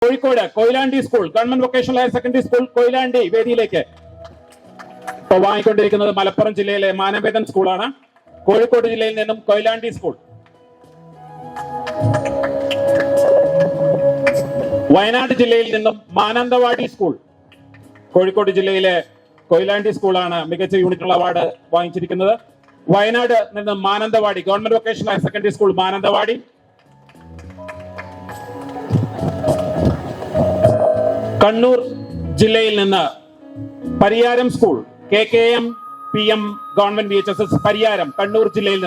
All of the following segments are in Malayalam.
Kozhikode Koyilandy school government vocational higher secondary school Koyilandy വേദിയിലേക്ക് ഇപ്പൊ വാങ്ങിക്കൊണ്ടിരിക്കുന്നത് മലപ്പുറം ജില്ലയിലെ മാനവേദൻ സ്കൂളാണ്. കോഴിക്കോട് ജില്ലയിൽ നിന്നും കൊയിലാണ്ടി സ്കൂൾ. വയനാട് ജില്ലയിൽ നിന്നും മാനന്തവാടി സ്കൂൾ. കോഴിക്കോട് ജില്ലയിലെ കൊയിലാണ്ടി സ്കൂളാണ് മികച്ച യൂണിറ്റുള്ള അവാർഡ് വാങ്ങിച്ചിരിക്കുന്നത്. വയനാട് നിന്നും Mananthavady government vocational higher secondary school Mananthavady. Kannur ജില്ലയിൽ നിന്ന് Pariyaram school KKM PM government VHSS Pariyaram Kannur ജില്ലയിൽ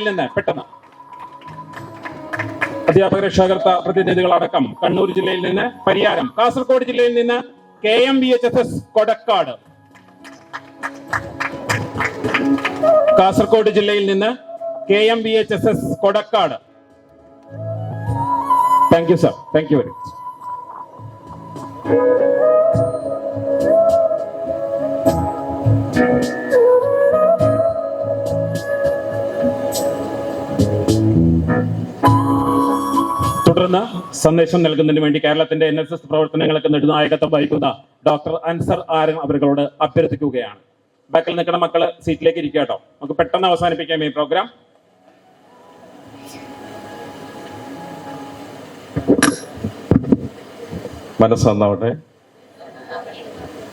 നിന്ന് പെട്ടെന്ന് അധ്യാപക രക്ഷാകർത്ത പ്രതിനിധികളടക്കം കണ്ണൂർ ജില്ലയിൽ നിന്ന് പരിയാരം. കാസർഗോഡ് ജില്ലയിൽ നിന്ന് KM VHSS കൊടക്കാട്. കാസർഗോഡ് ജില്ലയിൽ നിന്ന് KM VHSS Kodakkad. Thank you sir, thank you very much. തുടർന്ന് സന്ദേശം നൽകുന്നതിന് വേണ്ടി കേരളത്തിന്റെ NSS പ്രവർത്തനങ്ങൾക്ക് നെടുനായകത്വം വഹിക്കുന്ന ഡോക്ടർ അൻസർ ആരൻ അവരോട് അഭ്യർത്ഥിക്കുകയാണ്. ബാക്കിൽ നിൽക്കുന്ന മക്കള് സീറ്റിലേക്ക് ഇരിക്കുക കേട്ടോ. നമുക്ക് പെട്ടെന്ന് അവസാനിപ്പിക്കാം ഈ പ്രോഗ്രാം. മനസ്സന്നാവട്ടെ.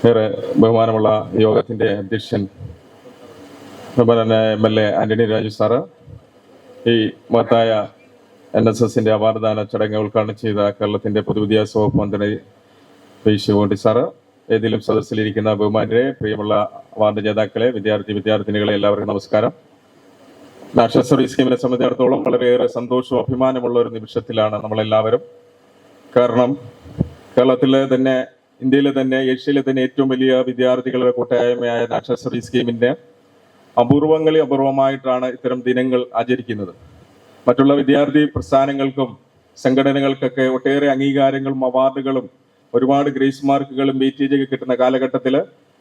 ഏറെ ബഹുമാനമുള്ള യോഗത്തിന്റെ അധ്യക്ഷൻ ബഹുമാനനായ MLA ആന്റണി രാജു സാറ്, ഈ മഹത്തായ NSSന്റെ അവാർഡ്ദാന ചടങ്ങ് ഉദ്ഘാടനം ചെയ്ത കേരളത്തിന്റെ പൊതുവിദ്യാഭ്യാസ വകുപ്പ് മന്ത്രി പി. സാറ്, വേദിയിലും സദസ്സിലിരിക്കുന്ന ബഹുമാനരെ, പ്രിയമുള്ള അവാർഡ് ജേതാക്കളെ, വിദ്യാർത്ഥിനികളെ, എല്ലാവർക്കും നമസ്കാരം. നാഷണൽ സർവീസ് സ്കീമിനെ സംബന്ധിച്ചിടത്തോളം വളരെയേറെ സന്തോഷവും അഭിമാനമുള്ള ഒരു നിമിഷത്തിലാണ് നമ്മളെല്ലാവരും. കാരണം കേരളത്തിലെ തന്നെ, ഇന്ത്യയിലെ തന്നെ, ഏഷ്യയിലെ തന്നെ ഏറ്റവും വലിയ വിദ്യാർത്ഥികളുടെ കൂട്ടായ്മയായ നാഷണൽ സർവീസ് സ്കീമിന്റെ അപൂർവമായിട്ടാണ് ഇത്തരം ദിനങ്ങൾ ആചരിക്കുന്നത്. മറ്റുള്ള വിദ്യാർത്ഥി പ്രസ്ഥാനങ്ങൾക്കും സംഘടനകൾക്കൊക്കെ ഒട്ടേറെ അംഗീകാരങ്ങളും അവാർഡുകളും ഒരുപാട് ഗ്രേസ് മാർക്കുകളും വെയിറ്റേജൊക്കെ കിട്ടുന്ന കാലഘട്ടത്തിൽ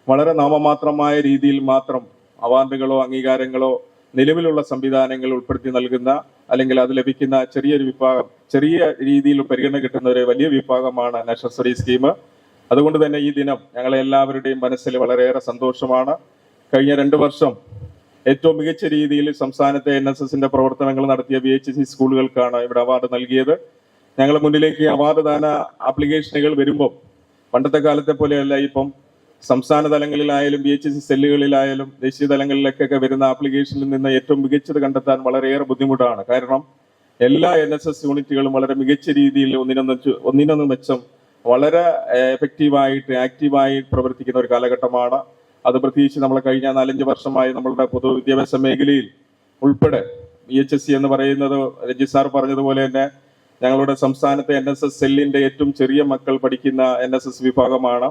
വളരെ നാമമാത്രമായ രീതിയിൽ മാത്രം അവാർഡുകളോ അംഗീകാരങ്ങളോ നിലവിലുള്ള സംവിധാനങ്ങൾ ഉൾപ്പെടുത്തി നൽകുന്ന, അല്ലെങ്കിൽ അത് ലഭിക്കുന്ന ചെറിയൊരു വിഭാഗം, ചെറിയ രീതിയിൽ പരിഗണന കിട്ടുന്ന ഒരു വലിയ വിഭാഗമാണ് നാഷണൽ സർവീസ് സ്കീം. അതുകൊണ്ട് തന്നെ ഈ ദിനം ഞങ്ങളെ എല്ലാവരുടെയും മനസ്സിൽ വളരെയേറെ സന്തോഷമാണ്. കഴിഞ്ഞ 2 വർഷം ഏറ്റവും മികച്ച രീതിയിൽ സംസ്ഥാനത്തെ NSSന്റെ പ്രവർത്തനങ്ങൾ നടത്തിയ VHSC സ്കൂളുകൾക്കാണ് ഇവിടെ അവാർഡ് നൽകിയത്. ഞങ്ങളുടെ മുന്നിലേക്ക് അവാർഡ് ദാന ആപ്ലിക്കേഷനുകൾ വരുമ്പോൾ പണ്ടത്തെ കാലത്തെ പോലെയല്ല, ഇപ്പം സംസ്ഥാന തലങ്ങളിലായാലും VHSC സെല്ലുകളിലായാലും ദേശീയ തലങ്ങളിലേക്കൊക്കെ വരുന്ന ആപ്ലിക്കേഷനിൽ നിന്ന് ഏറ്റവും മികച്ചത് കണ്ടെത്താൻ വളരെയേറെ ബുദ്ധിമുട്ടാണ്. കാരണം എല്ലാ NSS യൂണിറ്റുകളും വളരെ മികച്ച രീതിയിൽ ഒന്നിനൊന്ന് മെച്ചം വളരെ എഫക്റ്റീവായിട്ട് ആക്റ്റീവായി പ്രവർത്തിക്കുന്ന ഒരു കാലഘട്ടമാണ്. അത് പ്രത്യേകിച്ച് നമ്മൾ കഴിഞ്ഞ 4-5 വർഷമായി നമ്മളുടെ പൊതുവിദ്യാഭ്യാസ മേഖലയിൽ ഉൾപ്പെടെ VHSC എന്ന് പറയുന്നത് രഞ്ജി സാർ പറഞ്ഞതുപോലെ തന്നെ ഞങ്ങളുടെ സംസ്ഥാനത്തെ NSS സെല്ലിന്റെ ഏറ്റവും ചെറിയ മക്കൾ പഠിക്കുന്ന NSS വിഭാഗമാണ്.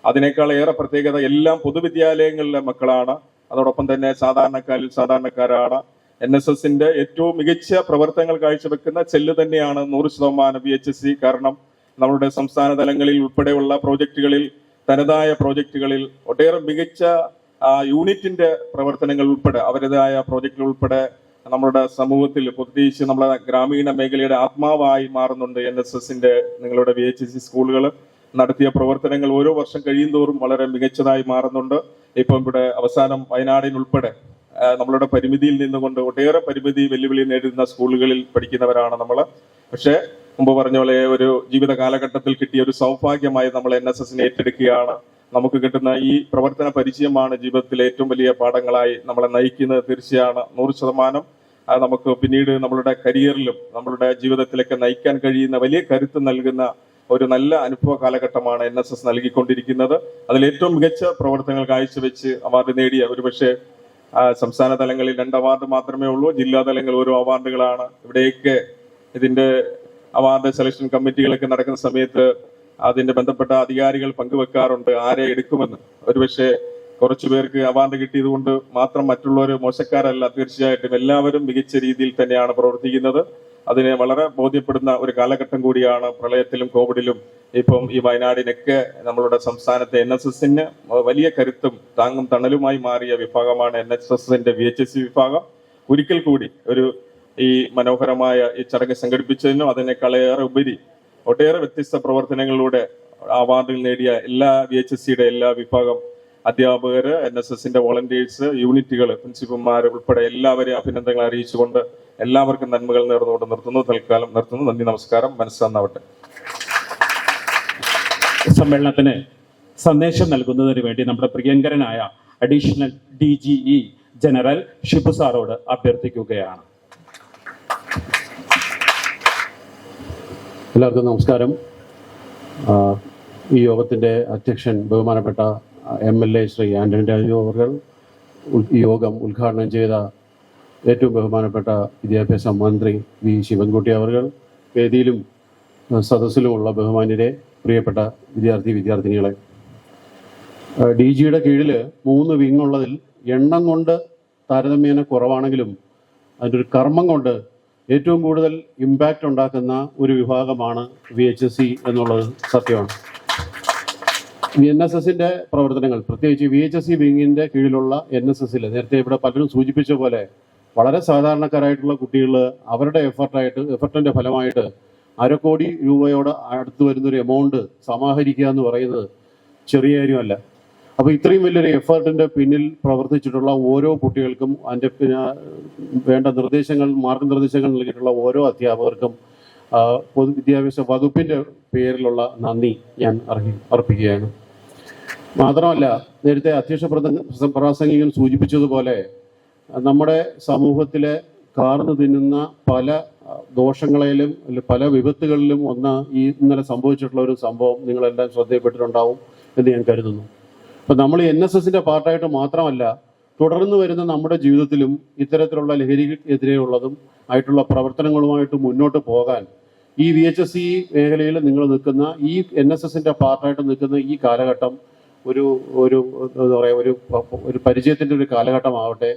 അതിനേക്കാൾ ഏറെ പ്രത്യേകത എല്ലാം പൊതുവിദ്യാലയങ്ങളിലെ മക്കളാണ്. അതോടൊപ്പം തന്നെ സാധാരണക്കാരാണ്. NSSന്റെ ഏറ്റവും മികച്ച പ്രവർത്തനങ്ങൾ കാഴ്ചവെക്കുന്ന സെല്ല് തന്നെയാണ് 100% VHSC. കാരണം നമ്മുടെ സംസ്ഥാന തലങ്ങളിൽ ഉൾപ്പെടെയുള്ള പ്രോജക്റ്റുകളിൽ, തനതായ പ്രോജക്റ്റുകളിൽ ഒട്ടേറെ മികച്ച യൂണിറ്റിന്റെ പ്രവർത്തനങ്ങൾ ഉൾപ്പെടെ, അവരുടേതായ പ്രോജക്റ്റുകൾ ഉൾപ്പെടെ നമ്മുടെ സമൂഹത്തിൽ, പ്രത്യേകിച്ച് നമ്മുടെ ഗ്രാമീണ മേഖലയുടെ ആത്മാവായി മാറുന്നുണ്ട് NSSന്റെ നിങ്ങളുടെ VHSC സ്കൂളുകൾ നടത്തിയ പ്രവർത്തനങ്ങൾ. ഓരോ വർഷം കഴിയുന്തോറും വളരെ മികച്ചതായി മാറുന്നുണ്ട്. ഇപ്പം ഇവിടെ അവസാനം വയനാടിനുൾപ്പെടെ നമ്മളുടെ പരിമിതിയിൽ നിന്നുകൊണ്ട് ഒട്ടേറെ വെല്ലുവിളി നേരിടുന്ന സ്കൂളുകളിൽ പഠിക്കുന്നവരാണ് നമ്മൾ. പക്ഷേ മുമ്പ് പറഞ്ഞ പോലെ ഒരു ജീവിത കാലഘട്ടത്തിൽ കിട്ടിയ ഒരു സൗഭാഗ്യമായി നമ്മൾ NSSനെ ഏറ്റെടുക്കുകയാണ്. നമുക്ക് കിട്ടുന്ന ഈ പ്രവർത്തന പരിചയമാണ് ജീവിതത്തിലെ ഏറ്റവും വലിയ പാഠങ്ങളായി നമ്മളെ നയിക്കുന്നത്. തീർച്ചയാണ് 100% നമുക്ക് പിന്നീട് നമ്മളുടെ കരിയറിലും നമ്മളുടെ ജീവിതത്തിലൊക്കെ നയിക്കാൻ കഴിയുന്ന വലിയ കരുത്ത് നൽകുന്ന ഒരു നല്ല അനുഭവ കാലഘട്ടമാണ് NSS നൽകിക്കൊണ്ടിരിക്കുന്നത്. അതിൽ ഏറ്റവും മികച്ച പ്രവർത്തനങ്ങൾ കാഴ്ചവെച്ച് അവാർഡ് നേടിയ, ഒരുപക്ഷെ സംസ്ഥാന തലങ്ങളിൽ 2 അവാർഡ് മാത്രമേ ഉള്ളൂ, ജില്ലാ തലങ്ങൾ ഓരോ അവാർഡുകളാണ്. ഇവിടെയൊക്കെ ഇതിന്റെ അവാർഡ് സെലക്ഷൻ കമ്മിറ്റികളൊക്കെ നടക്കുന്ന സമയത്ത് അതിന്റെ ബന്ധപ്പെട്ട അധികാരികൾ പങ്കുവെക്കാറുണ്ട് ആരെ എടുക്കുമെന്ന്. ഒരുപക്ഷെ കുറച്ചു പേർക്ക് അവാർഡ് കിട്ടിയത് കൊണ്ട് മാത്രം മറ്റുള്ളവർ മോശക്കാരല്ല. തീർച്ചയായിട്ടും എല്ലാവരും മികച്ച രീതിയിൽ തന്നെയാണ് പ്രവർത്തിക്കുന്നത്. അതിനെ വളരെ ബോധ്യപ്പെടുന്ന ഒരു കാലഘട്ടം കൂടിയാണ്. പ്രളയത്തിലും കോവിഡിലും ഇപ്പം ഈ വയനാടിനൊക്കെ നമ്മളുടെ സംസ്ഥാനത്തെ NSSന് വലിയ കരുത്തും താങ്ങും തണലുമായി മാറിയ വിഭാഗമാണ് NSSന്റെ VHSC വിഭാഗം. ഒരിക്കൽ കൂടി ഒരു ഈ മനോഹരമായ ഈ ചടങ്ങ് സംഘടിപ്പിച്ചതിനും അതിനേക്കാളേറെ ഉപരി ഒട്ടേറെ വ്യത്യസ്ത പ്രവർത്തനങ്ങളിലൂടെ അവാർഡുകൾ നേടിയ എല്ലാ VHSCയുടെ എല്ലാ വിഭാഗം അധ്യാപകര്, NSSന്റെ വോളണ്ടിയേഴ്സ്, യൂണിറ്റുകൾ, പ്രിൻസിപ്പൽമാർ ഉൾപ്പെടെ എല്ലാവരെയും അഭിനന്ദനങ്ങൾ അറിയിച്ചുകൊണ്ട് എല്ലാവർക്കും നന്മകൾ നേർന്നുകൊണ്ട് നിർത്തുന്നു. തൽക്കാലം നിർത്തുന്നു. നന്ദി, നമസ്കാരം. മനസ്സന്നാവട്ടെ. സമ്മേളനത്തിന് സന്ദേശം നൽകുന്നതിന് വേണ്ടി നമ്മുടെ പ്രിയങ്കരനായ അഡീഷണൽ DGE ജനറൽ ഷിബു സാറോട് അഭ്യർത്ഥിക്കുകയാണ്. എല്ലാവർക്കും നമസ്കാരം. ഈ യോഗത്തിൻ്റെ അധ്യക്ഷൻ ബഹുമാനപ്പെട്ട MLA ശ്രീ ആന്റണി രാജു അവർ, ഈ യോഗം ഉദ്ഘാടനം ചെയ്ത ഏറ്റവും ബഹുമാനപ്പെട്ട വിദ്യാഭ്യാസ മന്ത്രി വി ശിവൻകുട്ടി അവർ, വേദിയിലും സദസ്സിലുമുള്ള ബഹുമാന്യരെ, പ്രിയപ്പെട്ട വിദ്യാർത്ഥിനികളെ, DGയുടെ കീഴിൽ 3 വിങ് ഉള്ളതിൽ എണ്ണം കൊണ്ട് താരതമ്യേന കുറവാണെങ്കിലും അതിൻ്റെ ഒരു കർമ്മം കൊണ്ട് ഏറ്റവും കൂടുതൽ ഇമ്പാക്റ്റ് ഉണ്ടാക്കുന്ന ഒരു വിഭാഗമാണ് VHSC എന്നുള്ളത് സത്യമാണ്. NSSന്റെ പ്രവർത്തനങ്ങൾ, പ്രത്യേകിച്ച് VHSC വിങ്ങിൻ്റെ കീഴിലുള്ള NSSൽ നേരത്തെ ഇവിടെ പലരും സൂചിപ്പിച്ച പോലെ വളരെ സാധാരണക്കാരായിട്ടുള്ള കുട്ടികൾ അവരുടെ എഫർട്ടിൻ്റെ ഫലമായിട്ട് 1/2 കോടി രൂപയോട് അടുത്ത് വരുന്നൊരു എമൗണ്ട് സമാഹരിക്കുക എന്ന് പറയുന്നത് ചെറിയ കാര്യമല്ല. അപ്പോൾ ഇത്രയും വലിയൊരു എഫേർട്ടിൻ്റെ പിന്നിൽ പ്രവർത്തിച്ചിട്ടുള്ള ഓരോ കുട്ടികൾക്കും അതിൻ്റെ വേണ്ട മാർഗനിർദ്ദേശങ്ങൾ നൽകിയിട്ടുള്ള ഓരോ അധ്യാപകർക്കും പൊതുവിദ്യാഭ്യാസ വകുപ്പിൻ്റെ പേരിലുള്ള നന്ദി ഞാൻ അർപ്പിക്കുകയാണ്. മാത്രമല്ല, നേരത്തെ അധ്യക്ഷ പ്രാസംഗികൻ സൂചിപ്പിച്ചതുപോലെ നമ്മുടെ സമൂഹത്തിലെ കാർന്നു തിന്നുന്ന പല ദോഷങ്ങളിലും പല വിപത്തുകളിലും ഈ ഇന്നലെ സംഭവിച്ചിട്ടുള്ള ഒരു സംഭവം നിങ്ങളെല്ലാം ശ്രദ്ധയിൽപ്പെട്ടിട്ടുണ്ടാവും എന്ന് ഞാൻ കരുതുന്നു. അപ്പം നമ്മൾ NSSന്റെ പാർട്ടായിട്ട് മാത്രമല്ല, തുടർന്ന് വരുന്ന നമ്മുടെ ജീവിതത്തിലും ഇത്തരത്തിലുള്ള ലഹരിക്കെതിരെയുള്ളതും ആയിട്ടുള്ള പ്രവർത്തനങ്ങളുമായിട്ട് മുന്നോട്ട് പോകാൻ ഈ VHSC മേഖലയിൽ നിങ്ങൾ നിൽക്കുന്ന, ഈ NSSന്റെ പാർട്ടായിട്ട് നിൽക്കുന്ന ഈ കാലഘട്ടം എന്താ പറയുക, ഒരു പരിചയത്തിൻ്റെ ഒരു കാലഘട്ടമാവട്ടെ.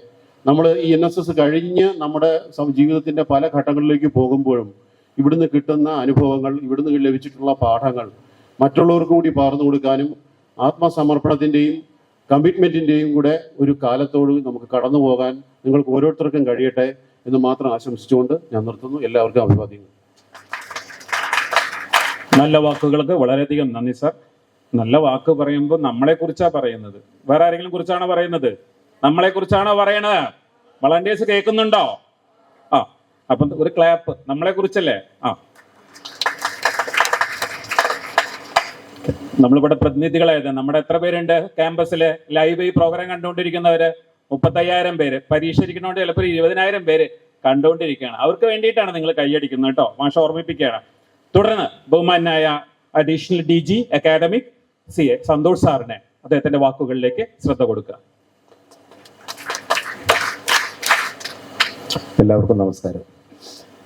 നമ്മൾ ഈ NSS കഴിഞ്ഞ് നമ്മുടെ ജീവിതത്തിൻ്റെ പല ഘട്ടങ്ങളിലേക്ക് പോകുമ്പോഴും ഇവിടുന്ന് കിട്ടുന്ന അനുഭവങ്ങൾ, ഇവിടുന്ന് ലഭിച്ചിട്ടുള്ള പാഠങ്ങൾ മറ്റുള്ളവർക്ക് കൂടി പകർന്നു കൊടുക്കാനും ആത്മസമർപ്പണത്തിൻ്റെയും കമ്മിറ്റ്മെൻറ്റിൻ്റെയും കൂടെ ഒരു കാലത്തോട് നമുക്ക് കടന്നു പോകാൻ നിങ്ങൾക്ക് ഓരോരുത്തർക്കും കഴിയട്ടെ എന്ന് മാത്രം ആശംസിച്ചുകൊണ്ട് ഞാൻ നിർത്തുന്നു. എല്ലാവർക്കും അഭിവാദ്യങ്ങൾ. നല്ല വാക്കുകൾക്ക് വളരെയധികം നന്ദി സർ. നല്ല വാക്ക് പറയുമ്പോൾ നമ്മളെ കുറിച്ചാണ് പറയുന്നത്, വേറെ ആരെങ്കിലും കുറിച്ചാണോ പറയുന്നത്? നമ്മളെ കുറിച്ചാണോ പറയണത്? വളണ്ടിയേഴ്സ് കേൾക്കുന്നുണ്ടോ? അപ്പം ഒരു ക്ലാപ്പ് നമ്മളെ കുറിച്ചല്ലേ? നമ്മളിവിടെ പ്രതിനിധികളായത് നമ്മുടെ എത്ര പേരുണ്ട് ക്യാമ്പസില് ലൈവ് ഈ പ്രോഗ്രാം കണ്ടുകൊണ്ടിരിക്കുന്നവര്? 35,000 പേര്. പരീക്ഷ ഇരിക്കുന്നതുകൊണ്ട് ചിലപ്പോൾ 20,000 പേര് കണ്ടുകൊണ്ടിരിക്കുകയാണ്. അവർക്ക് വേണ്ടിയിട്ടാണ് നിങ്ങൾ കൈയടിക്കുന്നത് കേട്ടോ. മാഷ ഓർമ്മിപ്പിക്കുകയാണ്. തുടർന്ന് ബഹുമാനായ additional DG academic CA Santhosh സാറിനെ അദ്ദേഹത്തിന്റെ വാക്കുകളിലേക്ക് ശ്രദ്ധ കൊടുക്കുക. എല്ലാവർക്കും നമസ്കാരം.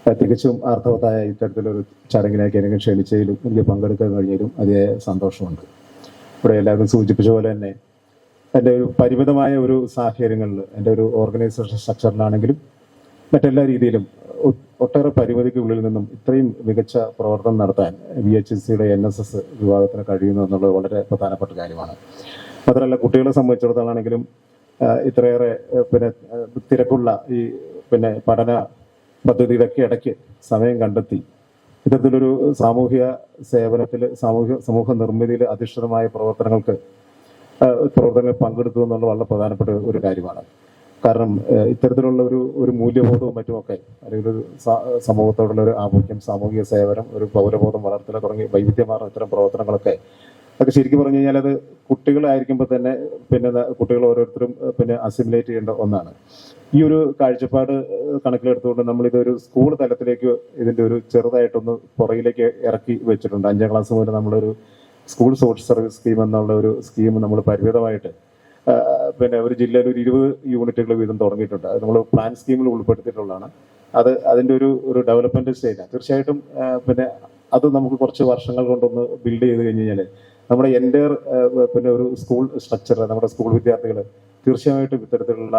തികച്ചും അർത്ഥവത്തായ ഇത്തരത്തിലൊരു ചടങ്ങിലേക്ക് എന്നെ ക്ഷണിച്ചതിലും എനിക്ക് പങ്കെടുക്കാൻ കഴിഞ്ഞതിലും അതിയായ സന്തോഷമുണ്ട്. ഇവിടെ എല്ലാവരും സൂചിപ്പിച്ച പോലെ തന്നെ എൻ്റെ ഒരു പരിമിതമായ ഒരു സാഹചര്യങ്ങളിൽ എൻ്റെ ഒരു ഓർഗനൈസേഷൻ സ്ട്രക്ചറിലാണെങ്കിലും മറ്റെല്ലാ രീതിയിലും ഒട്ടേറെ പരിമിതിക്കുള്ളിൽ നിന്നും ഇത്രയും മികച്ച പ്രവർത്തനം നടത്താൻ VHSCയുടെ NSS വിഭാഗത്തിന് കഴിയുന്നു എന്നുള്ളത് വളരെ പ്രധാനപ്പെട്ട കാര്യമാണ്. മാത്രമല്ല, കുട്ടികളെ സംബന്ധിച്ചിടത്തോളാണെങ്കിലും ഇത്രയേറെ തിരക്കുള്ള ഈ പഠന പദ്ധതിയുടെയൊക്കെ ഇടയ്ക്ക് സമയം കണ്ടെത്തി ഇത്തരത്തിലൊരു സാമൂഹിക സേവനത്തിൽ സമൂഹ നിർമ്മിതിയിൽ അധിഷ്ഠിതമായ പ്രവർത്തനങ്ങളിൽ പങ്കെടുത്തു എന്നുള്ളത് വളരെ പ്രധാനപ്പെട്ട ഒരു കാര്യമാണ്. കാരണം ഇത്തരത്തിലുള്ള ഒരു മൂല്യബോധവും മറ്റുമൊക്കെ, അല്ലെങ്കിൽ ഒരു സമൂഹത്തോടുള്ള ഒരു ആഭിമുഖ്യം, സാമൂഹിക സേവനം, ഒരു പൗരബോധം വളർത്തൽ തുടങ്ങി വൈവിധ്യമാർന്ന ഇത്തരം പ്രവർത്തനങ്ങളൊക്കെ ശരിക്കും പറഞ്ഞു കഴിഞ്ഞാൽ അത് കുട്ടികളായിരിക്കുമ്പോൾ തന്നെ കുട്ടികൾ ഓരോരുത്തരും അസിമുലേറ്റ് ചെയ്യേണ്ട ഒന്നാണ്. ഈ ഒരു കാഴ്ചപ്പാട് കണക്കിലെടുത്തുകൊണ്ട് നമ്മളിതൊരു സ്കൂൾ തലത്തിലേക്ക് ഇതിൻ്റെ ഒരു ചെറുതായിട്ടൊന്ന് പുറകിലേക്ക് ഇറക്കി വെച്ചിട്ടുണ്ട്. 5ാം ക്ലാസ് മുതൽ നമ്മളൊരു സ്കൂൾ സോഷ്യൽ സർവീസ് സ്കീം എന്നുള്ള ഒരു സ്കീം നമ്മൾ പരിമിതമായിട്ട് ഒരു ജില്ലയിൽ ഒരു 20 യൂണിറ്റുകൾ വീതം തുടങ്ങിയിട്ടുണ്ട്. അത് നമ്മൾ പ്ലാൻ സ്കീമിൽ ഉൾപ്പെടുത്തിയിട്ടുള്ളതാണ്. അതിൻ്റെ ഒരു ഡെവലപ്മെന്റ് സ്റ്റേജാണ്. തീർച്ചയായിട്ടും അത് നമുക്ക് കുറച്ച് വർഷങ്ങൾ കൊണ്ടൊന്ന് ബിൽഡ് ചെയ്ത് കഴിഞ്ഞ് കഴിഞ്ഞാൽ നമ്മുടെ എൻ്റയർ ഒരു സ്കൂൾ സ്ട്രക്ചർ, നമ്മുടെ സ്കൂൾ വിദ്യാർത്ഥികൾ തീർച്ചയായിട്ടും ഇത്തരത്തിലുള്ള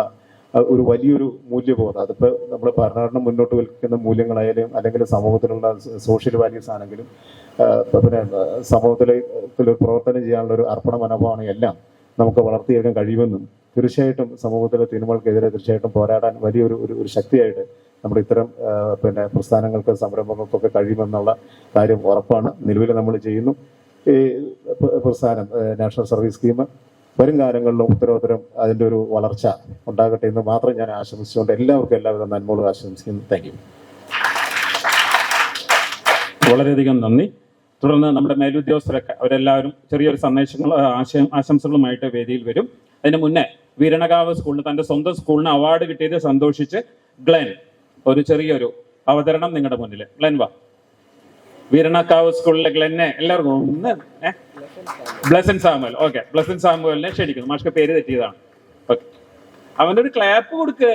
ഒരു വലിയൊരു മൂല്യബോധം, അതിപ്പോൾ നമ്മൾ ഭരണഘടന മുന്നോട്ട് വയ്ക്കുന്ന മൂല്യങ്ങളായാലും അല്ലെങ്കിൽ സമൂഹത്തിലുള്ള സോഷ്യൽ വാല്യൂസ് ആണെങ്കിലും സമൂഹത്തിൽ പ്രവർത്തനം ചെയ്യാനുള്ള ഒരു അർപ്പണ മനോഭാവമാണ് എല്ലാം നമുക്ക് വളർത്തിയെടുക്കാൻ കഴിയുമെന്നും തീർച്ചയായിട്ടും സമൂഹത്തിലെ തിന്മകൾക്കെതിരെ തീർച്ചയായിട്ടും പോരാടാൻ വലിയൊരു ഒരു ശക്തിയായിട്ട് നമ്മുടെ ഇത്തരം പ്രസ്ഥാനങ്ങൾക്ക് സംരംഭങ്ങൾക്കൊക്കെ കഴിയുമെന്നുള്ള കാര്യം ഉറപ്പാണ്. നിലവിൽ നമ്മൾ ചെയ്യുന്നു. ഈ പ്രസ്ഥാനം നാഷണൽ സർവീസ് സ്കീം വരും കാലങ്ങളിലും ഉത്തരോത്തരം അതിൻ്റെ ഒരു വളർച്ച ഉണ്ടാകട്ടെ എന്ന് മാത്രം ഞാൻ ആശംസിച്ചുകൊണ്ട് എല്ലാവർക്കും എല്ലാവിധ നന്മകളും ആശംസിക്കുന്നു. Thank you. വളരെയധികം നന്ദി. തുടർന്ന് നമ്മുടെ മേലുദ്യോഗസ്ഥരൊക്കെ അവരെല്ലാവരും ചെറിയൊരു സന്ദേശങ്ങൾ ആശംസകളുമായിട്ട് വേദിയിൽ വരും. അതിന് മുന്നേ വീരണകാവ് സ്കൂളിന് തന്റെ സ്വന്തം സ്കൂളിന് അവാർഡ് കിട്ടിയത് സന്തോഷിച്ച് ഗ്ലെൻ ഒരു ചെറിയൊരു അവതരണം നിങ്ങളുടെ മുന്നിൽ. ഗ്ലെൻ വാ. വീരണക്കാവ് സ്കൂളിലെ ഗ്ലെന്നെ എല്ലാവർക്കും ഒന്ന് ബ്ലെസൻ സാമുവൽ. ഓക്കെ, ബ്ലെസൻ സാമുവലിനെ ക്ഷണിക്കുന്നു. മാഷ്ക്ക് പേര് തെറ്റിയതാണ്. ഓക്കെ, അവനൊരു ക്ലാപ്പ് കൊടുക്ക്.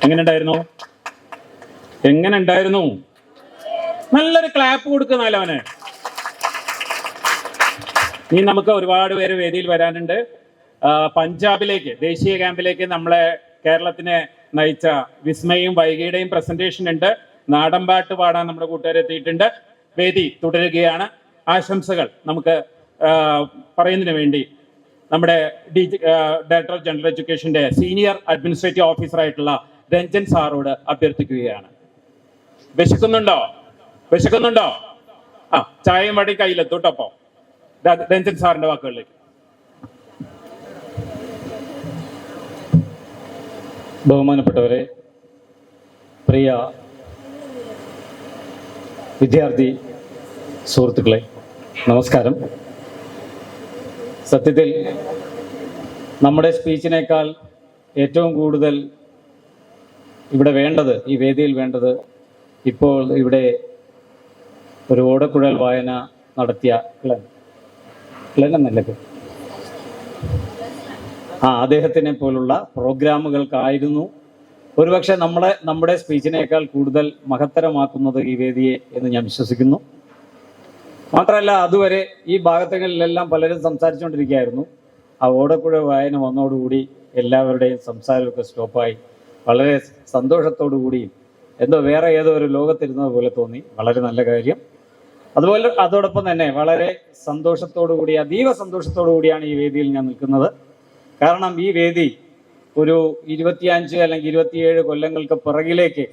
എങ്ങനെ ഉണ്ടായിരുന്നു? നല്ലൊരു ക്ലാപ്പ് കൊടുക്കുന്നാലോ അവന്. ഇനി നമുക്ക് ഒരുപാട് പേര് വേദിയിൽ വരാനുണ്ട്. പഞ്ചാബിലേക്ക്, ദേശീയ ക്യാമ്പിലേക്ക് നമ്മളെ കേരളത്തിനെ നയിച്ച വിസ്മയും വൈകിയുടെയും പ്രസന്റേഷൻ ഉണ്ട്. നാടൻപാട്ട് പാടാൻ നമ്മുടെ കൂട്ടുകാരെത്തിയിട്ടുണ്ട്. വേദി തുടരുകയാണ്. ആശംസകൾ നമുക്ക് പറയുന്നതിന് വേണ്ടി നമ്മുടെ ഡയറക്ടർ ഓഫ് ജനറൽ എഡ്യൂക്കേഷന്റെ സീനിയർ അഡ്മിനിസ്ട്രേറ്റീവ് ഓഫീസർ ആയിട്ടുള്ള രഞ്ജൻ സാറോട് അഭ്യർത്ഥിക്കുകയാണ്. വിശക്കുന്നുണ്ടോ? ചായയും വടി കയ്യിലെത്തൂട്ടപ്പോ. രഞ്ജൻ സാറിന്റെ വാക്കുകളിലേക്ക്. ബഹുമാനപ്പെട്ടവരെ, പ്രിയ വിദ്യാർത്ഥി സുഹൃത്തുക്കളെ, നമസ്കാരം. സത്യത്തിൽ നമ്മുടെ സ്പീച്ചിനേക്കാൾ ഏറ്റവും കൂടുതൽ ഇവിടെ വേണ്ടത്, ഈ വേദിയിൽ വേണ്ടത്, ഇപ്പോൾ ഇവിടെ ഒരു ഓടക്കുഴൽ വായന നടത്തിയ അദ്ദേഹത്തിനെ പോലുള്ള പ്രോഗ്രാമുകൾക്കായിരുന്നു ഒരുപക്ഷെ നമ്മുടെ സ്പീച്ചിനേക്കാൾ കൂടുതൽ മഹത്തരമാക്കുന്നത് ഈ വേദിയെ എന്ന് ഞാൻ വിശ്വസിക്കുന്നു. മാത്രമല്ല, അതുവരെ ഈ ഭാഗങ്ങളിലെല്ലാം പലരും സംസാരിച്ചുകൊണ്ടിരിക്കുകയായിരുന്നു. ആ ഓടക്കുഴൽ വായന വന്നതോടുകൂടി എല്ലാവരുടെയും സംസാരമൊക്കെ സ്റ്റോപ്പായി. വളരെ സന്തോഷത്തോടു കൂടിയും വേറെ ഏതോ ഒരു ലോകത്തിരുന്നത് പോലെ തോന്നി. വളരെ നല്ല കാര്യം. അതുപോലെ അതോടൊപ്പം തന്നെ വളരെ സന്തോഷത്തോടു കൂടി, അതീവ സന്തോഷത്തോടു കൂടിയാണ് ഈ വേദിയിൽ ഞാൻ നിൽക്കുന്നത്. കാരണം ഈ വേദി ഒരു 25 അല്ലെങ്കിൽ 27 കൊല്ലങ്ങൾക്ക് പിറകിലേക്ക്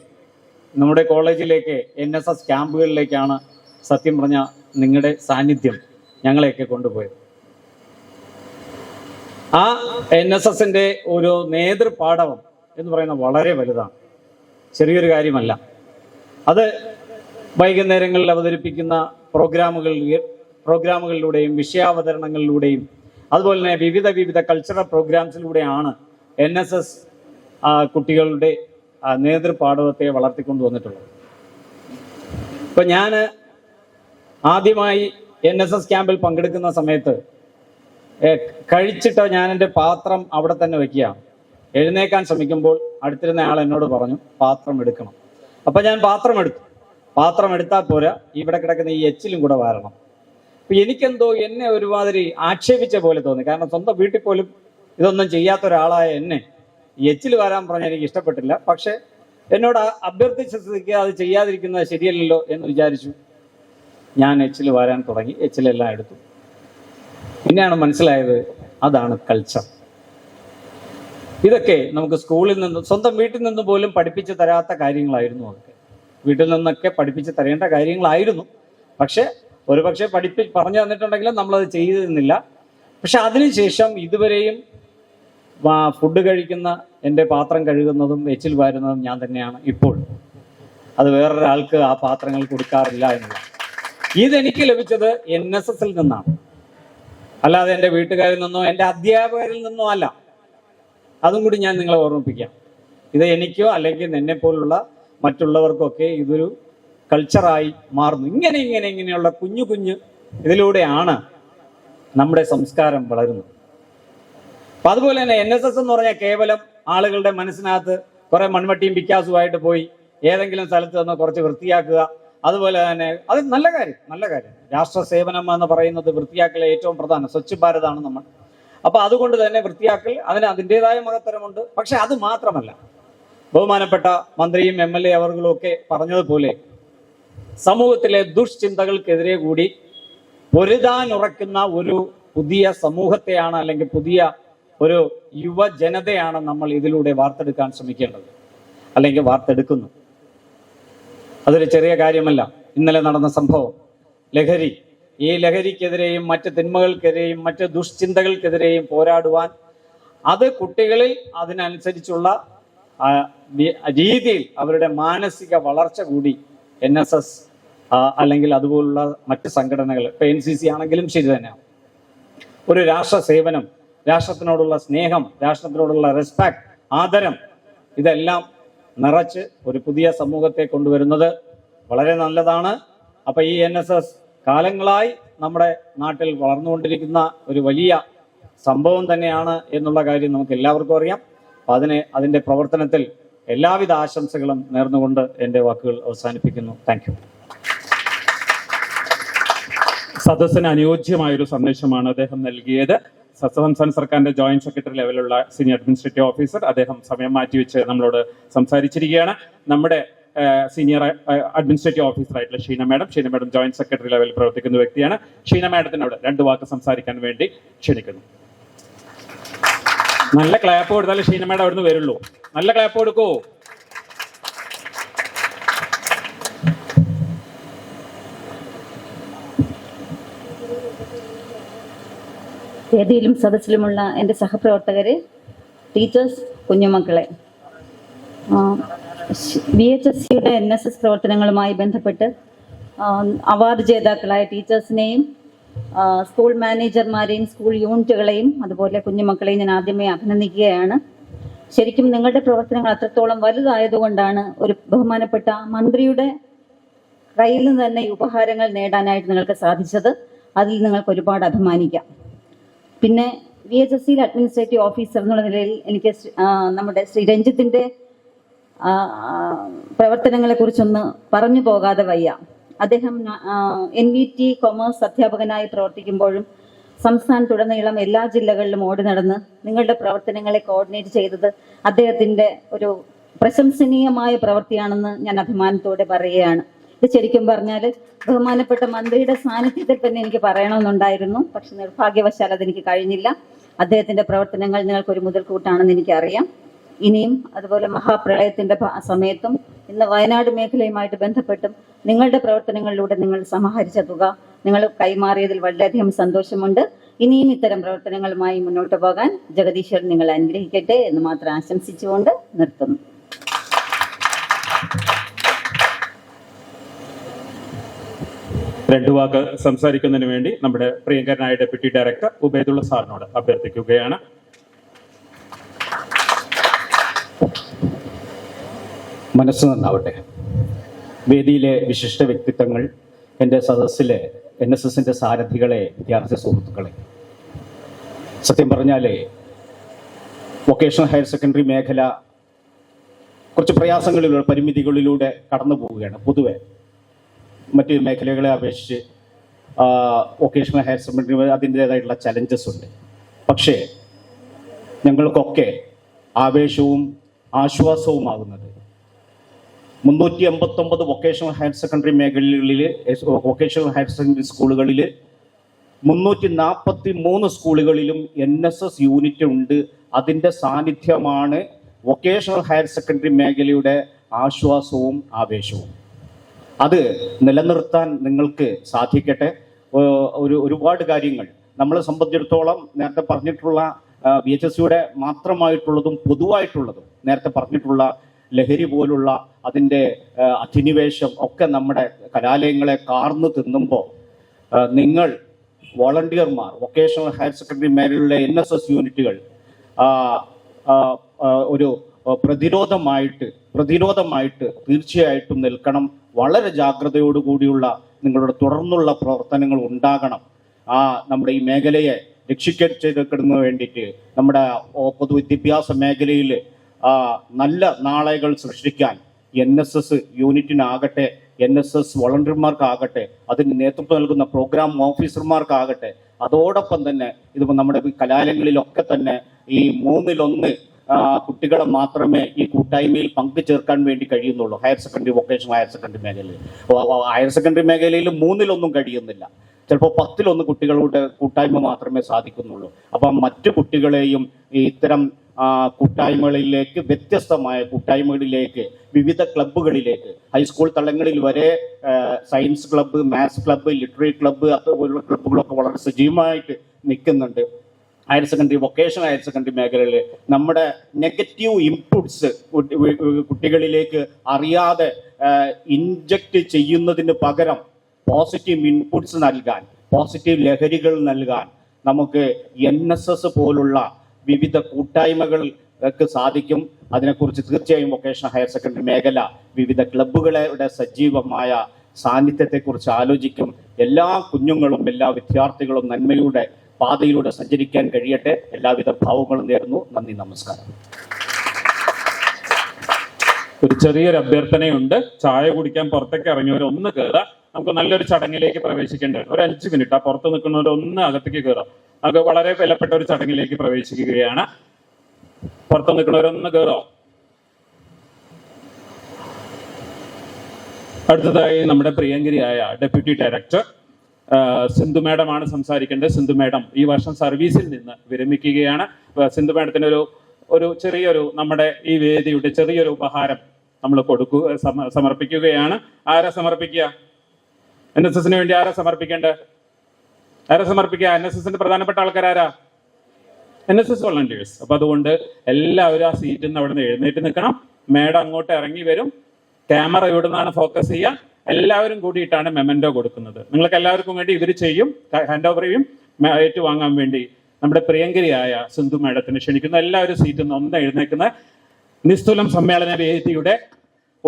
നമ്മുടെ കോളേജിലേക്ക് NSS ക്യാമ്പുകളിലേക്കാണ് സത്യം പറഞ്ഞ നിങ്ങളുടെ സാന്നിധ്യം ഞങ്ങളെയൊക്കെ കൊണ്ടുപോയത്. ആ NSSന്റെ ഒരു നേതൃപാടവം എന്ന് പറയുന്നത് വളരെ വലുതാണ്, ചെറിയൊരു കാര്യമല്ല. അത് വൈകുന്നേരങ്ങളിൽ അവതരിപ്പിക്കുന്ന പ്രോഗ്രാമുകളിലൂടെയും വിഷയാവതരണങ്ങളിലൂടെയും അതുപോലെ തന്നെ വിവിധ കൾച്ചറൽ പ്രോഗ്രാംസിലൂടെയാണ് NSS കുട്ടികളുടെ നേതൃപാടവത്തെ വളർത്തിക്കൊണ്ടു വന്നിട്ടുള്ളത്. ഇപ്പൊ ഞാൻ ആദ്യമായി NSS ക്യാമ്പിൽ പങ്കെടുക്കുന്ന സമയത്ത് കഴിച്ചിട്ട് ഞാൻ എൻ്റെ പാത്രം അവിടെ തന്നെ വെക്കുകയാണ്. എഴുന്നേക്കാൻ ശ്രമിക്കുമ്പോൾ അടുത്തിരുന്ന ആൾ എന്നോട് പറഞ്ഞു പാത്രം എടുക്കണം. അപ്പൊ ഞാൻ പാത്രം എടുത്താൽ പോരാ, ഇവിടെ കിടക്കുന്ന ഈ എച്ചിലും കൂടെ വാരണം. അപ്പൊ എനിക്കെന്തോ എന്നെ ഒരുമാതിരി ആക്ഷേപിച്ച പോലെ തോന്നി. കാരണം സ്വന്തം വീട്ടിൽ പോലും ഇതൊന്നും ചെയ്യാത്ത ഒരാളായ എന്നെ ഈ എച്ചിൽ വരാൻ പറഞ്ഞാൽ എനിക്ക് ഇഷ്ടപ്പെട്ടില്ല. പക്ഷെ എന്നോട് അഭ്യർത്ഥിച്ച സ്ഥിതിക്ക് അത് ചെയ്യാതിരിക്കുന്നത് ശരിയല്ലല്ലോ എന്ന് വിചാരിച്ചു. ഞാൻ എച്ചിൽ വരാൻ തുടങ്ങി. എച്ചിലെല്ലാം എടുത്തു. പിന്നെയാണ് മനസ്സിലായത് അതാണ് കൾച്ചർ. ഇതൊക്കെ നമുക്ക് സ്കൂളിൽ നിന്ന്, സ്വന്തം വീട്ടിൽ നിന്ന് പോലും പഠിപ്പിച്ചു തരാത്ത കാര്യങ്ങളായിരുന്നു. അതൊക്കെ വീട്ടിൽ നിന്നൊക്കെ പഠിപ്പിച്ച് തരേണ്ട കാര്യങ്ങളായിരുന്നു. പക്ഷെ ഒരുപക്ഷെ പറഞ്ഞു തന്നിട്ടുണ്ടെങ്കിലും നമ്മളത് ചെയ്തിരുന്നില്ല. പക്ഷെ അതിനുശേഷം ഇതുവരെയും ഫുഡ് കഴിക്കുന്ന, എൻ്റെ പാത്രം കഴുകുന്നതും എച്ചിൽ വാരുന്നതും ഞാൻ തന്നെയാണ് ഇപ്പോൾ. അത് വേറൊരാൾക്ക് ആ പാത്രങ്ങൾ കൊടുക്കാറില്ല എന്നുള്ളത്. ഇതെനിക്ക് ലഭിച്ചത് NSSൽ നിന്നാണ്, അല്ലാതെ എൻ്റെ വീട്ടുകാരിൽ നിന്നോ എൻ്റെ അധ്യാപകരിൽ നിന്നോ അല്ല. അതും കൂടി ഞാൻ നിങ്ങളെ ഓർമ്മിപ്പിക്കാം. ഇത് എനിക്കോ അല്ലെങ്കിൽ എന്നെ പോലുള്ള മറ്റുള്ളവർക്കൊക്കെ ഇതൊരു കൾച്ചറായി മാറുന്നു. ഇങ്ങനെയുള്ള കുഞ്ഞു ഇതിലൂടെയാണ് നമ്മുടെ സംസ്കാരം വളരുന്നത്. അപ്പൊ അതുപോലെ തന്നെ NSS എന്ന് പറഞ്ഞാൽ കേവലം ആളുകളുടെ മനസ്സിനകത്ത് കുറെ മൺവട്ടിയും പിക്കാസുമായിട്ട് പോയി ഏതെങ്കിലും സ്ഥലത്ത് നിന്ന് കുറച്ച് വൃത്തിയാക്കുക, അതുപോലെ തന്നെ അത് നല്ല കാര്യം. രാഷ്ട്ര സേവനം എന്ന് പറയുന്നത് വൃത്തിയാക്കലെ ഏറ്റവും പ്രധാനം. സ്വച്ഛ് ഭാരതാണ് നമ്മൾ. അപ്പൊ അതുകൊണ്ട് തന്നെ വൃത്തിയാക്കൽ അതിന് അതിൻ്റെതായ മഹത്തരമുണ്ട്. പക്ഷെ അത് മാത്രമല്ല, ബഹുമാനപ്പെട്ട മന്ത്രിയും MLA അവർകളും ഒക്കെ പറഞ്ഞതുപോലെ സമൂഹത്തിലെ ദുഷ്ചിന്തകൾക്കെതിരെ കൂടി പൊരുതാനുറക്കുന്ന ഒരു പുതിയ സമൂഹത്തെയാണ്, അല്ലെങ്കിൽ പുതിയ ഒരു യുവജനതയാണ് നമ്മൾ ഇതിലൂടെ വാർത്തെടുക്കാൻ ശ്രമിക്കേണ്ടത്, അല്ലെങ്കിൽ വാർത്തെടുക്കുന്നു. അതൊരു ചെറിയ കാര്യമല്ല. ഇന്നലെ നടന്ന സംഭവം ലഹരി, ഈ ലഹരിക്കെതിരെയും മറ്റ് തിന്മകൾക്കെതിരെയും മറ്റ് ദുഷ്ചിന്തകൾക്കെതിരെയും പോരാടുവാൻ അത് കുട്ടികളിൽ അതിനനുസരിച്ചുള്ള രീതിയിൽ അവരുടെ മാനസിക വളർച്ച കൂടി NSS അല്ലെങ്കിൽ അതുപോലുള്ള മറ്റ് സംഘടനകൾ, ഇപ്പൊ NCC ആണെങ്കിലും ശരി തന്നെയാണ്, ഒരു രാഷ്ട്ര സേവനം, രാഷ്ട്രത്തിനോടുള്ള സ്നേഹം, രാഷ്ട്രത്തിനോടുള്ള റെസ്പെക്ട്, ആദരം, ഇതെല്ലാം നിറച്ച് ഒരു പുതിയ സമൂഹത്തെ കൊണ്ടുവരുന്നത് വളരെ നല്ലതാണ്. അപ്പൊ ഈ NSS കാലങ്ങളായി നമ്മുടെ നാട്ടിൽ വളർന്നുകൊണ്ടിരിക്കുന്ന ഒരു വലിയ സംഭവം തന്നെയാണ് എന്നുള്ള കാര്യം നമുക്ക് എല്ലാവർക്കും അറിയാം. അപ്പൊ അതിന്റെ പ്രവർത്തനത്തിൽ എല്ലാവിധ ആശംസകളും നേർന്നുകൊണ്ട് എൻ്റെ വാക്കുകൾ അവസാനിപ്പിക്കുന്നു. Thank you. സദസ്സിന് അനുയോജ്യമായൊരു സന്ദേശമാണ് അദ്ദേഹം നൽകിയത്. സംസ്ഥാന സർക്കാരിന്റെ ജോയിന്റ് സെക്രട്ടറി ലെവലുള്ള സീനിയർ അഡ്മിനിസ്ട്രേറ്റീവ് ഓഫീസർ അദ്ദേഹം സമയം മാറ്റിവെച്ച് നമ്മളോട് സംസാരിച്ചിരിക്കുകയാണ്. നമ്മുടെ സീനിയർ അഡ്മിനിസ്ട്രേറ്റീവ് ഓഫീസറായിട്ടുള്ള ഷീന മാഡം ജോയിന്റ് സെക്രട്ടറി ലെവലിൽ പ്രവർത്തിക്കുന്ന വ്യക്തിയാണ്. ഷീന മാഡത്തിനോട് 2 വാക്ക് സംസാരിക്കാൻ വേണ്ടി ക്ഷണിക്കുന്നു. നല്ല ക്ലാപ്പ് കൊടുത്താലേ ഷീന മാഡം അവിടുന്ന് വരുള്ളൂ. നല്ല ക്ലാപ്പ് കൊടുക്കൂ. വേദിയിലും സദസ്സിലുമുള്ള എൻ്റെ സഹപ്രവർത്തകരെ, ടീച്ചേഴ്സ്, കുഞ്ഞുമക്കളെ, VHSCയുടെ NSS പ്രവർത്തനങ്ങളുമായി ബന്ധപ്പെട്ട് അവാർഡ് ജേതാക്കളായ ടീച്ചേഴ്സിനെയും സ്കൂൾ മാനേജർമാരെയും സ്കൂൾ യൂണിറ്റുകളെയും അതുപോലെ കുഞ്ഞുമക്കളെയും ഞാൻ ആദ്യമേ അഭിനന്ദിക്കുകയാണ്. ശരിക്കും നിങ്ങളുടെ പ്രവർത്തനങ്ങൾ അത്രത്തോളം വലുതായതുകൊണ്ടാണ് ഒരു ബഹുമാനപ്പെട്ട മന്ത്രിയുടെ കയ്യിൽ നിന്ന് തന്നെ ഈ ഉപഹാരങ്ങൾ നേടാനായിട്ട് നിങ്ങൾക്ക് സാധിച്ചത്. അതിൽ നിങ്ങൾക്ക് ഒരുപാട് അഭിമാനിക്കാം. പിന്നെ VHSCയിൽ അഡ്മിനിസ്ട്രേറ്റീവ് ഓഫീസർ എന്നുള്ള നിലയിൽ എനിക്ക് നമ്മുടെ ശ്രീ രഞ്ജിത്തിൻ്റെ പ്രവർത്തനങ്ങളെക്കുറിച്ചൊന്ന് പറഞ്ഞു പോകാതെ വയ്യ. അദ്ദേഹം NVT കൊമേഴ്സ് അധ്യാപകനായി പ്രവർത്തിക്കുമ്പോഴും സംസ്ഥാനത്തുടനീളം എല്ലാ ജില്ലകളിലും ഓടി നടന്ന് നിങ്ങളുടെ പ്രവർത്തനങ്ങളെ കോർഡിനേറ്റ് ചെയ്തത് അദ്ദേഹത്തിൻ്റെ ഒരു പ്രശംസനീയമായ പ്രവൃത്തിയാണെന്ന് ഞാൻ അഭിമാനത്തോടെ പറയുകയാണ്. ഇത് ശരിക്കും പറഞ്ഞാൽ ബഹുമാനപ്പെട്ട മന്ത്രിയുടെ സാന്നിധ്യത്തിൽ തന്നെ എനിക്ക് പറയണമെന്നുണ്ടായിരുന്നു. പക്ഷെ നിർഭാഗ്യവശാൽ അതെനിക്ക് കഴിഞ്ഞില്ല. അദ്ദേഹത്തിൻ്റെ പ്രവർത്തനങ്ങൾ നിങ്ങൾക്കൊരു മുതൽക്കൂട്ടാണെന്ന് എനിക്കറിയാം. ഇനിയും അതുപോലെ മഹാപ്രളയത്തിൻ്റെ സമയത്തും ഇന്ന് വയനാട് മേഖലയുമായിട്ട് ബന്ധപ്പെട്ടും നിങ്ങളുടെ പ്രവർത്തനങ്ങളിലൂടെ നിങ്ങൾ സമാഹരിച്ച തുക നിങ്ങൾ കൈമാറിയതിൽ വളരെയധികം സന്തോഷമുണ്ട്. ഇനിയും ഇത്തരം പ്രവർത്തനങ്ങളുമായി മുന്നോട്ട് പോകാൻ ജഗദീശ്വരൻ നിങ്ങൾ അനുഗ്രഹിക്കട്ടെ എന്ന് മാത്രം ആശംസിച്ചുകൊണ്ട് നിർത്തുന്നു. രണ്ടു വാക്ക് സംസാരിക്കുന്നതിന് വേണ്ടി നമ്മുടെ പ്രിയങ്കരനായ ഡെപ്യൂട്ടി ഡയറക്ടർ ഉബൈദുള്ള സാറിനോട് അഭ്യർത്ഥിക്കുകയാണ്. മനസ്സ് നന്നാവട്ടെ. വേദിയിലെ വിശിഷ്ട വ്യക്തിത്വങ്ങൾ, എൻ്റെ സദസ്സിലെ NSSൻ്റെ സാരഥികളെ, വിദ്യാർത്ഥി സുഹൃത്തുക്കളെ, സത്യം പറഞ്ഞാൽ വൊക്കേഷണൽ ഹയർ സെക്കൻഡറി മേഖല കുറച്ച് പ്രയാസങ്ങളിലൂടെ, പരിമിതികളിലൂടെ കടന്നു പോവുകയാണ്. പൊതുവെ മറ്റ് മേഖലകളെ അപേക്ഷിച്ച് വൊക്കേഷണൽ ഹയർ സെക്കൻഡറി അതിൻ്റേതായിട്ടുള്ള ചലഞ്ചസ് ഉണ്ട്. പക്ഷേ ഞങ്ങൾക്കൊക്കെ ആവേശവും ആശ്വാസവുമാകുന്നത് 389 വൊക്കേഷണൽ ഹയർ സെക്കൻഡറി മേഖലകളിൽ, വൊക്കേഷണൽ ഹയർ സെക്കൻഡറി സ്കൂളുകളിൽ 343 സ്കൂളുകളിലും NSS യൂണിറ്റ് ഉണ്ട്. അതിൻ്റെ സാന്നിധ്യമാണ് വൊക്കേഷണൽ ഹയർ സെക്കൻഡറി മേഖലയുടെ ആശ്വാസവും ആവേശവും. അത് നിലനിർത്താൻ നിങ്ങൾക്ക് സാധിക്കട്ടെ. ഒരുപാട് കാര്യങ്ങൾ നമ്മളെ സംബന്ധിച്ചിടത്തോളം നേരത്തെ പറഞ്ഞിട്ടുള്ള VHSCയുടെ മാത്രമായിട്ടുള്ളതും പൊതുവായിട്ടുള്ളതും നേരത്തെ പറഞ്ഞിട്ടുള്ള ലഹരി പോലുള്ള അതിൻ്റെ അധിനിവേശം ഒക്കെ നമ്മുടെ കലാലയങ്ങളെ കാർന്നു തിന്നുമ്പോൾ നിങ്ങൾ വോളണ്ടിയർമാർ, വൊക്കേഷണൽ ഹയർ സെക്കൻഡറി മേഖലയിലെ NSS യൂണിറ്റുകൾ ഒരു പ്രതിരോധമായിട്ട് തീർച്ചയായിട്ടും നിൽക്കണം. വളരെ ജാഗ്രതയോടുകൂടിയുള്ള നിങ്ങളുടെ തുടർന്നുള്ള പ്രവർത്തനങ്ങൾ ഉണ്ടാകണം. നമ്മുടെ ഈ മേഖലയെ രക്ഷിക്കപ്പെടുന്നതിന് വേണ്ടിയിട്ട് നമ്മുടെ പൊതുവിദ്യാഭ്യാസ മേഖലയിൽ നല്ല നാളെകൾ സൃഷ്ടിക്കാൻ NSS യൂണിറ്റിനാകട്ടെ, NSS വോളണ്ടിയർമാർക്കാകട്ടെ, അതിന് നേതൃത്വം നൽകുന്ന പ്രോഗ്രാം ഓഫീസർമാർക്കാകട്ടെ, അതോടൊപ്പം തന്നെ ഇതിപ്പോൾ നമ്മുടെ കലാലയങ്ങളിലൊക്കെ തന്നെ ഈ 1/3 കുട്ടികളെ മാത്രമേ ഈ കൂട്ടായ്മയിൽ പങ്കുചേർക്കാൻ വേണ്ടി കഴിയുന്നുള്ളൂ. Higher secondary, vocational higher secondary മേഖലയിൽ. ഹയർ സെക്കൻഡറി മേഖലയിൽ 3/1 കഴിയുന്നില്ല. ചിലപ്പോൾ 10/1 കുട്ടികളുടെ കൂട്ടായ്മ മാത്രമേ സാധിക്കുന്നുള്ളൂ. അപ്പം മറ്റു കുട്ടികളെയും ഇത്തരം കൂട്ടായ്മകളിലേക്ക്, വ്യത്യസ്തമായ കൂട്ടായ്മകളിലേക്ക്, വിവിധ ക്ലബ്ബുകളിലേക്ക്, ഹൈസ്കൂൾ തലങ്ങളിൽ വരെ science club, maths club, literary club, അതുപോലുള്ള ക്ലബ്ബുകളൊക്കെ വളരെ സജീവമായിട്ട് നിൽക്കുന്നുണ്ട്. Higher secondary, vocational higher secondary മേഖലയിൽ നമ്മുടെ നെഗറ്റീവ് ഇൻപുട്സ് കുട്ടികളിലേക്ക് അറിയാതെ ഇൻജക്റ്റ് ചെയ്യുന്നതിന് പകരം പോസിറ്റീവ് ഇൻപുട്സ് നൽകാൻ, പോസിറ്റീവ് ലഹരികൾ നൽകാൻ നമുക്ക് NSS പോലുള്ള വിവിധ കൂട്ടായ്മകൾക്ക് സാധിക്കും. അതിനെക്കുറിച്ച് തീർച്ചയായും വൊക്കേഷണൽ ഹയർ സെക്കൻഡറി മേഖല വിവിധ ക്ലബ്ബുകളുടെ സജീവമായ സാന്നിധ്യത്തെക്കുറിച്ച് ആലോചിക്കും. എല്ലാ കുഞ്ഞുങ്ങളും, എല്ലാ വിദ്യാർത്ഥികളും നന്മയുടെ പാതയിലൂടെ സഞ്ചരിക്കാൻ കഴിയട്ടെ. എല്ലാവിധ ഭാവങ്ങളും നേരുന്നു. നന്ദി, നമസ്കാരം. ഒരു ചെറിയൊരു അഭ്യർത്ഥനയുണ്ട്. ചായ കുടിക്കാൻ പുറത്തേക്ക് ഇറങ്ങിയവർ ഒന്ന് കയറുക. നമുക്ക് നല്ലൊരു ചടങ്ങിലേക്ക് പ്രവേശിക്കേണ്ടത്. ഒരു 5 മിനിറ്റ് ആ പുറത്ത് നിൽക്കുന്നവർ ഒന്ന് അകത്തേക്ക് കയറുക. നമുക്ക് വളരെ വിലപ്പെട്ട ഒരു ചടങ്ങിലേക്ക് പ്രവേശിക്കുകയാണ്. പുറത്ത് നിൽക്കുന്നവരൊന്ന് കയറോ. അടുത്തതായി നമ്മുടെ പ്രിയങ്കരിയായ ഡെപ്യൂട്ടി ഡയറക്ടർ സിന്ധു മാഡമാണ് സംസാരിക്കേണ്ടത്. സിന്ധു മാഡം ഈ വർഷം സർവീസിൽ നിന്ന് വിരമിക്കുകയാണ്. സിന്ധു മാഡത്തിന് ഒരു ചെറിയൊരു നമ്മുടെ ഈ വേദിയുടെ ചെറിയൊരു ഉപഹാരം നമ്മൾ സമർപ്പിക്കുകയാണ്. ആരാ സമർപ്പിക്കുക? NSSന് വേണ്ടി ആരാ സമർപ്പിക്കേണ്ടത്? ആരാ സമർപ്പിക്കുക? NSSന്റെ പ്രധാനപ്പെട്ട ആൾക്കാരാരാ? NSS volunteers. അപ്പൊ അതുകൊണ്ട് എല്ലാവരും ആ സീറ്റിൽ നിന്ന് അവിടെ നിന്ന് എഴുന്നേറ്റ് നിൽക്കണം. മാഡം അങ്ങോട്ട് ഇറങ്ങി വരും. ക്യാമറ ഇവിടെ നിന്നാണ് ഫോക്കസ് ചെയ്യുക. എല്ലാവരും കൂടിയിട്ടാണ് മെമൻറ്റോ കൊടുക്കുന്നത്. നിങ്ങൾക്ക് എല്ലാവർക്കും വേണ്ടി ഇവർ ചെയ്യും. ഹാൻഡ് ഓവർ ചെയ്യും. ഏറ്റുവാങ്ങാൻ വേണ്ടി നമ്മുടെ പ്രിയങ്കരിയായ സിന്ധു മാഡത്തിന് ക്ഷണിക്കുന്ന എല്ലാവരും സീറ്റിൽ നിന്ന് ഒന്ന് എഴുന്നേക്കുന്ന നിസ്തുലം സമ്മേളന വേദിയുടെ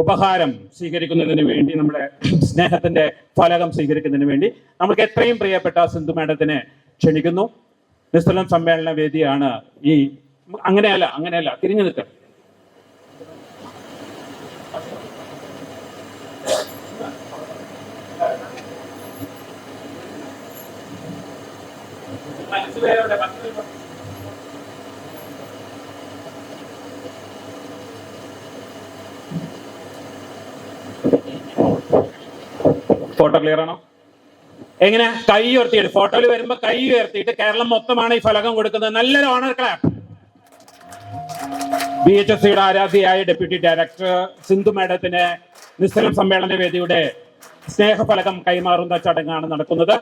ഉപഹാരം സ്വീകരിക്കുന്നതിന് വേണ്ടി, നമ്മുടെ സ്നേഹത്തിന്റെ ഫലകം സ്വീകരിക്കുന്നതിന് വേണ്ടി നമുക്ക് എത്രയും പ്രിയപ്പെട്ട സിന്ധു മാഡത്തിനെ ക്ഷണിക്കുന്നു. നിസ്തുലം സമ്മേളന വേദിയാണ് ഈ. അങ്ങനെയല്ല തിരിഞ്ഞു നിൽക്കുക. ഫോട്ടോ ക്ലിയർ ആണോ? എങ്ങനെ? കൈ ഉയർത്തിയിട്ട് ഫോട്ടോയിൽ വരുമ്പോ കൈ ഉയർത്തിയിട്ട് കേരളം മൊത്തമാണ് ഈ ഫലകം കൊടുക്കുന്നത്. നല്ലൊരു ഓണർ ക്ലാപ്പ്. BHSCയുടെ ആരാധ്യയായ ഡെപ്യൂട്ടി ഡയറക്ടർ സിന്ധു മാഡത്തിന് നിസ്തുലം സമ്മേളന വേദിയുടെ സ്നേഹഫലകം കൈമാറുന്ന ചടങ്ങാണ് നടക്കുന്നത്.